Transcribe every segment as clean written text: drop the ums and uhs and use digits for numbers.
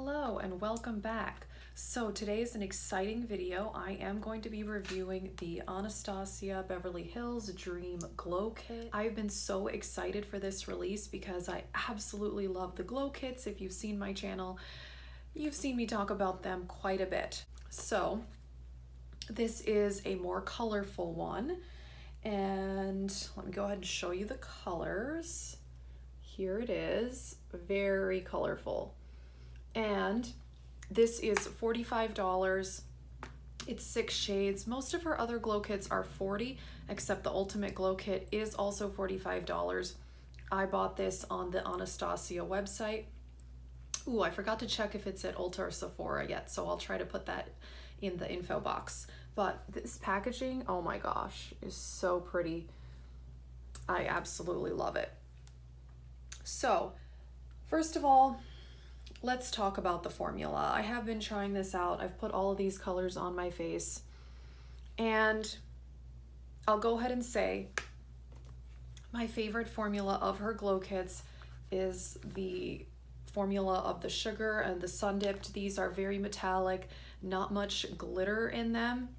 Hello and welcome back. So today is an exciting video. I am going to be reviewing the Anastasia Beverly Hills Dream Glow Kit. I've been so excited for this release because I absolutely love the glow kits. If you've seen my channel, you've seen me talk about them quite a bit. So this is a more colorful one, and let me go ahead and show you the colors. Here it is, very colorful. And this is $45. It's 6 shades. Most of her other glow kits are $40, except the Ultimate Glow Kit is also $45. I bought this on the Anastasia website. Ooh, I forgot to check if it's at Ulta or Sephora yet, so I'll try to put that in the info box. But this packaging, oh my gosh, is so pretty. I absolutely love it. So, first of all, let's talk about the formula. I have been trying this out. I've put all of these colors on my face, and I'll go ahead and say my favorite formula of her glow kits is the formula of the sugar and the sun dipped. These are very metallic, not much glitter in them.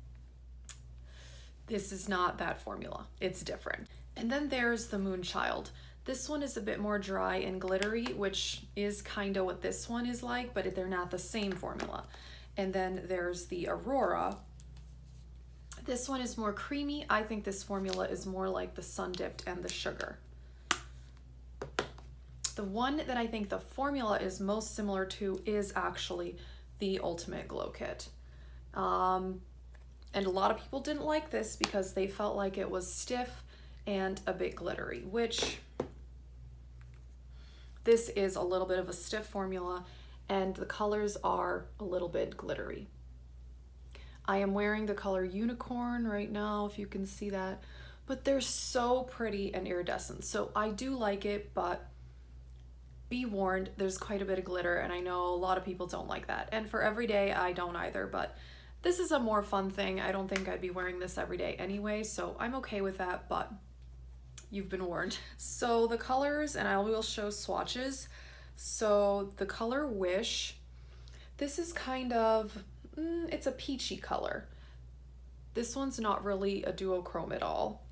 This is not that formula. It's different. And then there's the Moonchild. This one is a bit more dry and glittery, which is kind of what this one is like, but they're not the same formula. And then there's the Aurora. This one is more creamy. I think this formula is more like the Sun Dipped and the Sugar. The one that I think the formula is most similar to is actually the Ultimate Glow Kit. And a lot of people didn't like this because they felt like it was stiff and a bit glittery, which this is a little bit of a stiff formula, and the colors are a little bit glittery. I am wearing the color Unicorn right now, if you can see that, but they're so pretty and iridescent. So I do like it, but be warned, there's quite a bit of glitter, and I know a lot of people don't like that. And for everyday, I don't either, but this is a more fun thing. I don't think I'd be wearing this every day anyway, so I'm okay with that, but you've been warned. So the colors, and I will show swatches. So the color Wish, this is kind of, it's a peachy color. This one's not really a duochrome at all.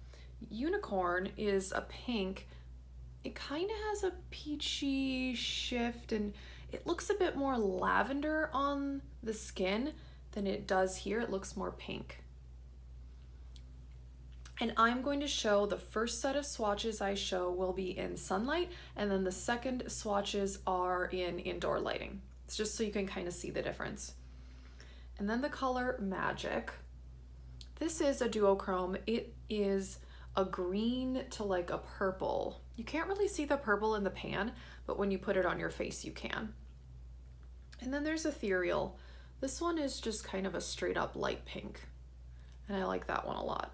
Unicorn is a pink. It kind of has a peachy shift, and it looks a bit more lavender on the skin than it does here. It looks more pink. And I'm going to show the first set of swatches I show will be in sunlight, and then the second swatches are in indoor lighting. It's just so you can kind of see the difference. And then the color Magic. This is a duochrome. It is a green to like a purple. You can't really see the purple in the pan, but when you put it on your face, you can. And then there's Ethereal. This one is just kind of a straight up light pink, and I like that one a lot.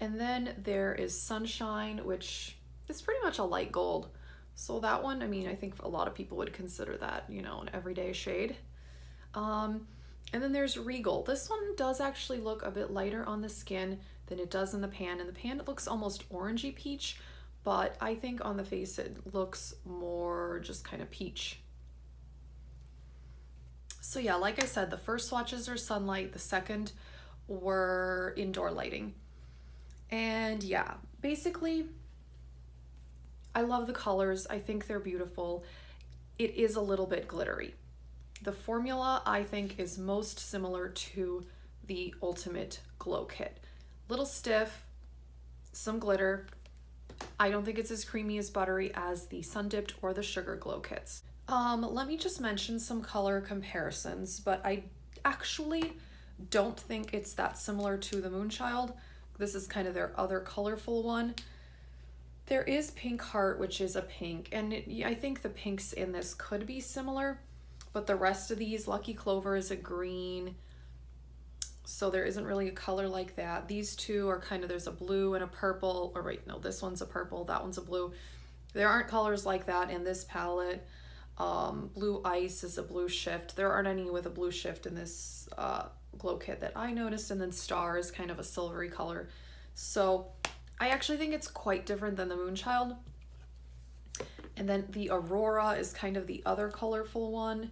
And then there is Sunshine, which is pretty much a light gold. So that one, I mean, I think a lot of people would consider that, you know, an everyday shade. And then there's Regal. This one does actually look a bit lighter on the skin than it does in the pan. In the pan, it looks almost orangey peach, but I think on the face, it looks more just kind of peach. So yeah, like I said, the first swatches are sunlight, the second were indoor lighting. And yeah, basically, I love the colors. I think they're beautiful. It is a little bit glittery. The formula, I think, is most similar to the Ultimate Glow Kit. Little stiff, some glitter. I don't think it's as creamy as buttery as the Sun Dipped or the Sugar Glow Kits. Let me just mention some color comparisons, but I actually don't think it's that similar to the Moonchild. This is kind of their other colorful one. There is Pink Heart, which is a pink, and I think the pinks in this could be similar, but the rest of these, Lucky Clover is a green, so there isn't really a color like that. These two are kind of, there's a blue and a purple, or wait, no, this one's a purple, that one's a blue. There aren't colors like that in this palette. Blue Ice is a blue shift. There aren't any with a blue shift in this glow kit that I noticed, and then Star is kind of a silvery color. So I actually think it's quite different than the Moonchild. And then the Aurora is kind of the other colorful one.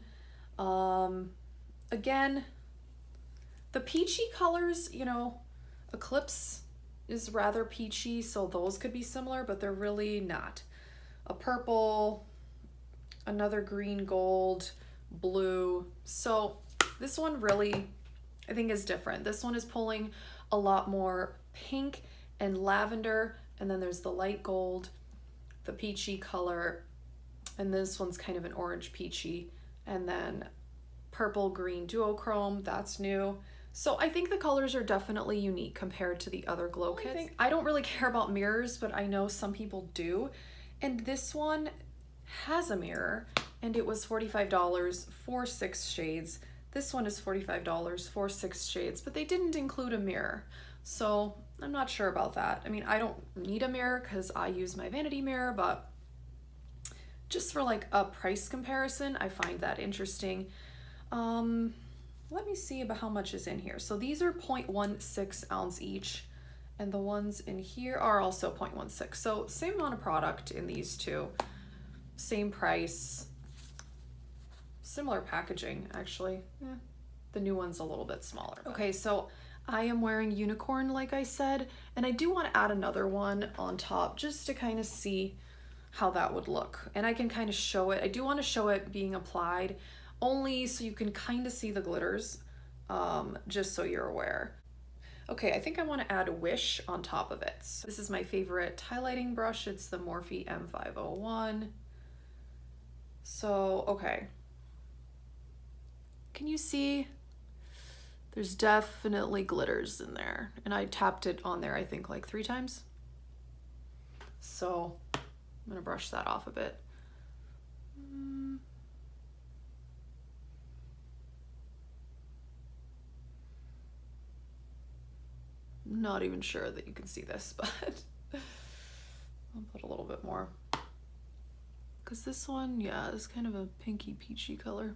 Again, the peachy colors, you know, Eclipse is rather peachy, so those could be similar, but they're really not. A purple, another green, gold, blue. So this one really, I think, is different. This one is pulling a lot more pink and lavender, and then there's the light gold, the peachy color, and this one's kind of an orange peachy, and then purple green duochrome, that's new. So I think the colors are definitely unique compared to the other glow kits. I don't really care about mirrors, but I know some people do. And this one has a mirror, and it was $45 for 6 shades. This one is $45 for 6 shades, but they didn't include a mirror. So I'm not sure about that. I mean, I don't need a mirror because I use my vanity mirror, but just for like a price comparison, I find that interesting. Let me see about how much is in here. So these are 0.16 ounce each, and the ones in here are also 0.16. So same amount of product in these two, same price, similar packaging actually. Yeah. The new one's a little bit smaller. Okay, so I am wearing Unicorn, like I said, and I do want to add another one on top just to kind of see how that would look. And I can kind of show it. I do want to show it being applied, only so you can kind of see the glitters, just so you're aware. Okay, I think I want to add Wish on top of it. So this is my favorite highlighting brush. It's the Morphe M501. So, okay. Can you see? There's definitely glitters in there. And I tapped it on there, I think, like 3 times. So I'm gonna brush that off a bit. Not even sure that you can see this, but I'll put a little bit more. Because this one, yeah, is kind of a pinky peachy color.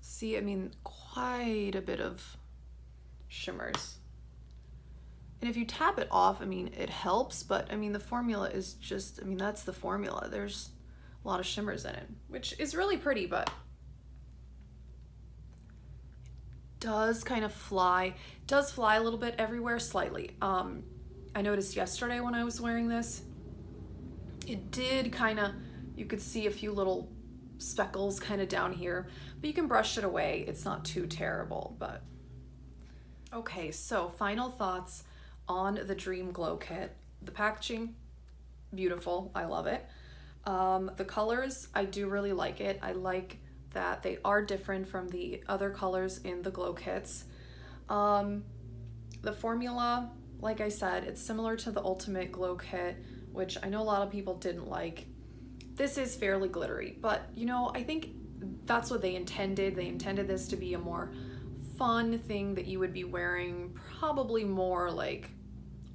See, I mean, quite a bit of shimmers. And if you tap it off, I mean, it helps, but I mean, the formula is just, I mean, that's the formula. There's a lot of shimmers in it, which is really pretty, but does kind of fly, does fly a little bit everywhere slightly. I noticed yesterday when I was wearing this, it did kind of, you could see a few little speckles kind of down here, but you can brush it away. It's not too terrible, but. Okay, so final thoughts on the Dream Glow Kit. The packaging, beautiful, I love it. The colors, I do really like it. I like that they are different from the other colors in the glow kits. The formula, like I said, it's similar to the Ultimate Glow Kit, which I know a lot of people didn't like. This is fairly glittery, but you know, I think that's what they intended. They intended this to be a more fun thing that you would be wearing probably more like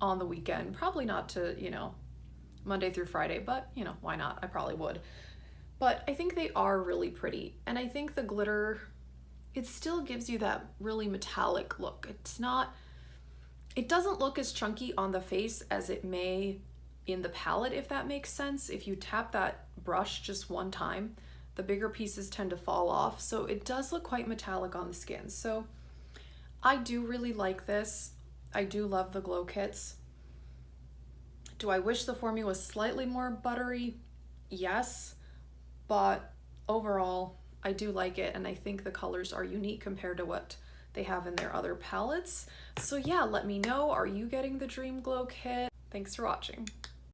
on the weekend, probably not to, you know, Monday through Friday, but you know, why not? I probably would. But I think they are really pretty. And I think the glitter, it still gives you that really metallic look. It's not, it doesn't look as chunky on the face as it may in the palette, if that makes sense. If you tap that brush just one time, the bigger pieces tend to fall off. So it does look quite metallic on the skin. So I do really like this. I do love the glow kits. Do I wish the formula was slightly more buttery? Yes. But overall, I do like it, and I think the colors are unique compared to what they have in their other palettes. So yeah, let me know, are you getting the Dream Glow Kit? Thanks for watching.